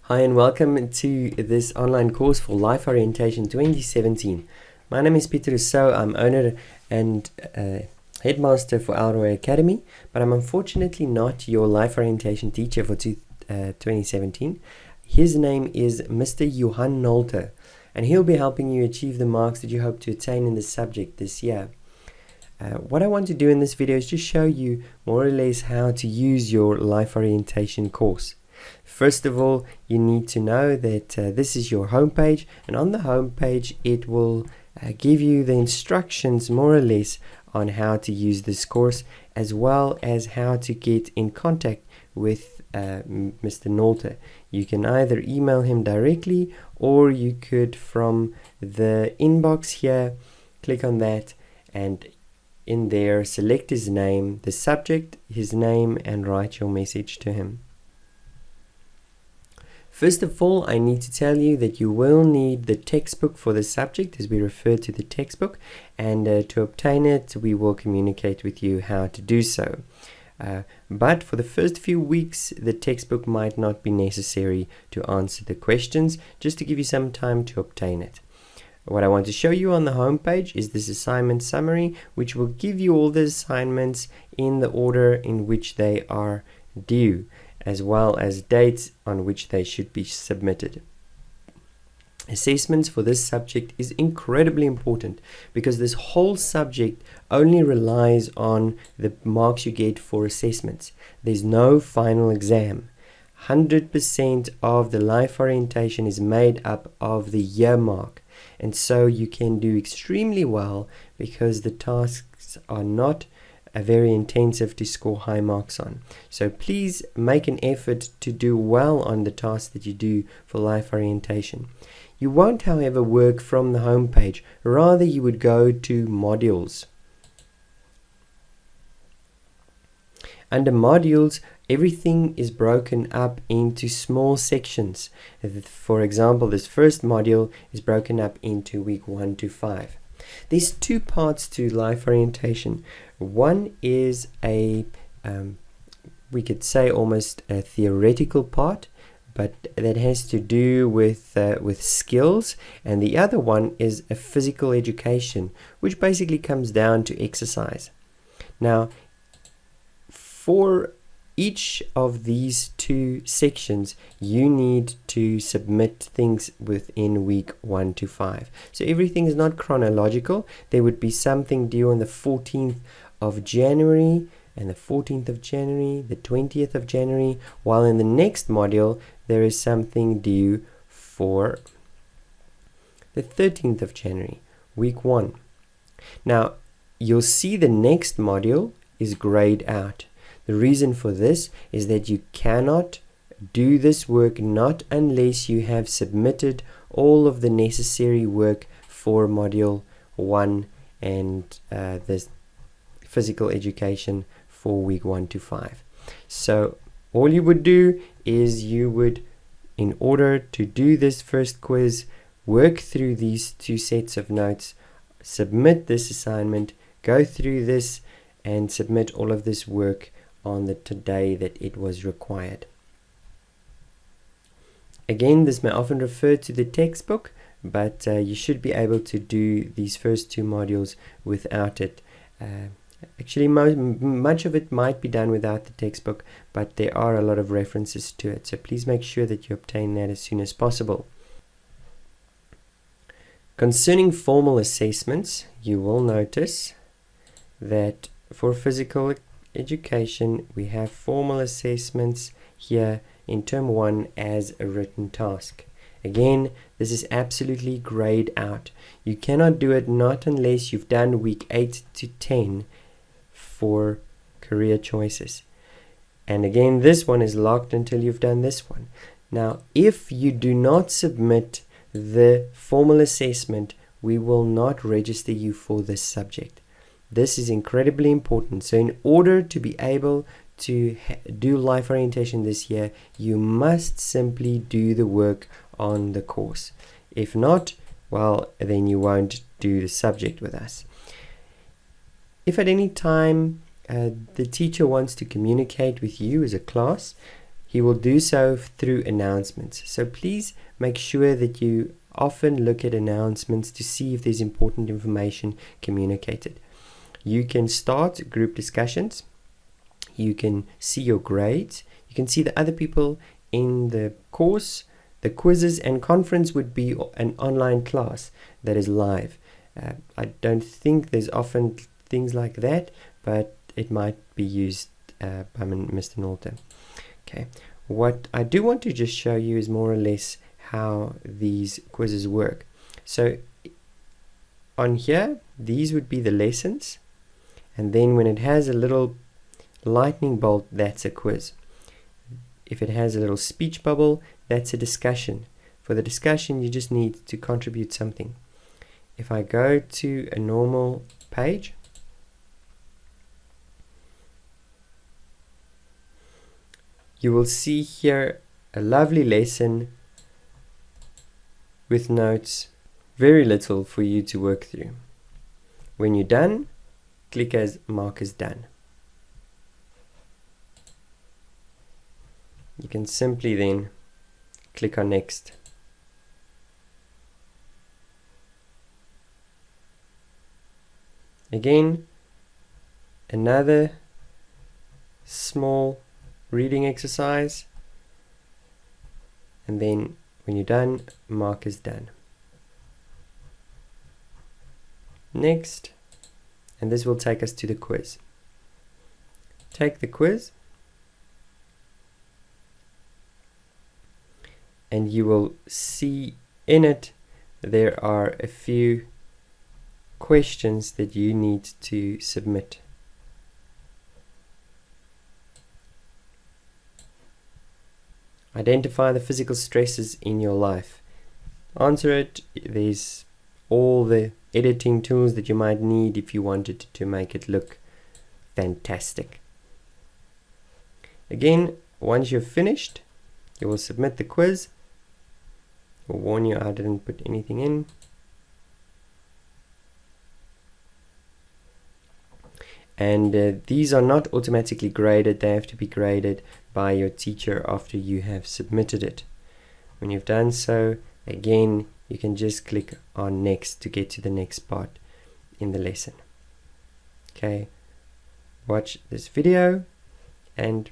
Hi and welcome to this online course for Life Orientation 2017. My name is Peter Rousseau. I'm owner and headmaster for Elroi Academy, but I'm unfortunately not your Life Orientation teacher for 2017. His name is Mr. Johan Nolte, and he'll be helping you achieve the marks that you hope to attain in the subject this year. What I want to do in this video is just show you more or less how to use your Life Orientation course. First of all, you need to know that this is your homepage, and on the homepage it will give you the instructions more or less on how to use this course, as well as how to get in contact with Mr. Nolte. You can either email him directly, or you could from the inbox here click on that, and in there select his name, the subject, his name, and write your message to him. First of all, I need to tell you that you will need the textbook for the subject, as we refer to the textbook, and to obtain it we will communicate with you how to do so. But for the first few weeks the textbook might not be necessary to answer the questions, just to give you some time to obtain it. What I want to show you on the home page is this assignment summary, which will give you all the assignments in the order in which they are due, as well as dates on which they should be submitted. Assessments for this subject is incredibly important, because this whole subject only relies on the marks you get for assessments. There's no final exam. 100% of the life orientation is made up of the year mark, and so you can do extremely well because the tasks are not very intensive to score high marks on. So please make an effort to do well on the tasks that you do for life orientation. You won't, however, work from the home page. Rather, you would go to modules. Under modules, everything is broken up into small sections. For example, this first module is broken up into week 1 to 5. There's two parts to life orientation. One is a, we could say almost a theoretical part, but that has to do with skills, and the other one is a physical education, which basically comes down to exercise. Now, for each of these two sections, you need to submit things within week 1 to 5. So everything is not chronological. There would be something due on the 14th of January, and the 14th of January, the 20th of January, while in the next module there is something due for the 13th of January, week 1. Now, you'll see the next module is grayed out. The reason for this is that you cannot do this work not unless you have submitted all of the necessary work for module 1 and this physical education for week 1 to 5. So all you would do is you would, in order to do this first quiz, work through these two sets of notes, submit this assignment, go through this and submit all of this work on the day that it was required. Again, this may often refer to the textbook, but you should be able to do these first two modules without it. Actually, much of it might be done without the textbook, but there are a lot of references to it, so please make sure that you obtain that as soon as possible. Concerning formal assessments, you will notice that for physical education we have formal assessments here in term 1 as a written task. Again, this is absolutely grayed out. You cannot do it not unless you've done week 8 to 10 for career choices. And again, this one is locked until you've done this one. Now, if you do not submit the formal assessment, we will not register you for this subject. This is incredibly important. So in order to be able to do life orientation this year, you must simply do the work on the course. If not, well, then you won't do the subject with us. If at any time the teacher wants to communicate with you as a class, he will do so through announcements. So please make sure that you often look at announcements to see if there's important information communicated. You can start group discussions. You can see your grades. You can see the other people in the course. The quizzes and conference would be an online class that is live. I don't think there's often things like that, but it might be used by Mr. Norton. Okay, what I do want to just show you is more or less how these quizzes work. So on here, these would be the lessons, and then when it has a little lightning bolt, that's a quiz. If it has a little speech bubble, that's a discussion. For the discussion, you just need to contribute something. If I go to a normal page, you will see here a lovely lesson with notes, very little for you to work through. When you're done, click as mark as done. You can simply then click on next. Again, another small reading exercise, and then when you're done, mark as done. Next, and this will take us to the quiz. Take the quiz, and you will see in it there are a few questions that you need to submit. Identify the physical stresses in your life. Answer it. There's all the editing tools that you might need if you wanted to make it look fantastic. Again, once you're finished, you will submit the quiz. I'll warn you, I didn't put anything in. And these are not automatically graded. They have to be graded by your teacher after you have submitted it. When you've done so, again, you can just click on next to get to the next part in the lesson. Okay, watch this video, and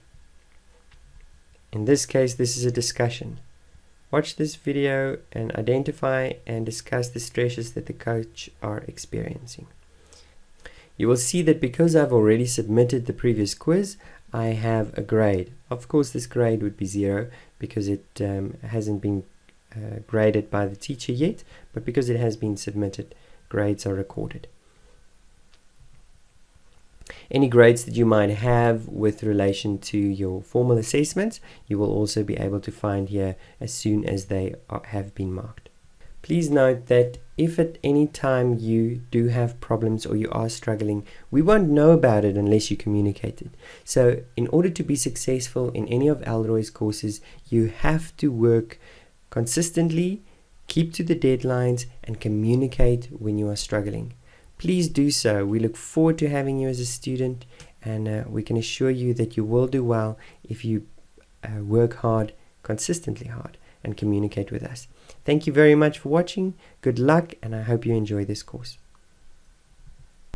in this case, this is a discussion. Watch this video and identify and discuss the stresses that the coach are experiencing. You will see that because I've already submitted the previous quiz, I have a grade. Of course, this grade would be 0 because it hasn't been graded by the teacher yet, but because it has been submitted, grades are recorded. Any grades that you might have with relation to your formal assessments, you will also be able to find here as soon as they have been marked. Please note that if at any time you do have problems or you are struggling, we won't know about it unless you communicate it. So in order to be successful in any of Elroi's courses, you have to work consistently, keep to the deadlines, and communicate when you are struggling. Please do so. We look forward to having you as a student, and we can assure you that you will do well if you work hard, consistently hard, and communicate with us. Thank you very much for watching. Good luck, and I hope you enjoy this course.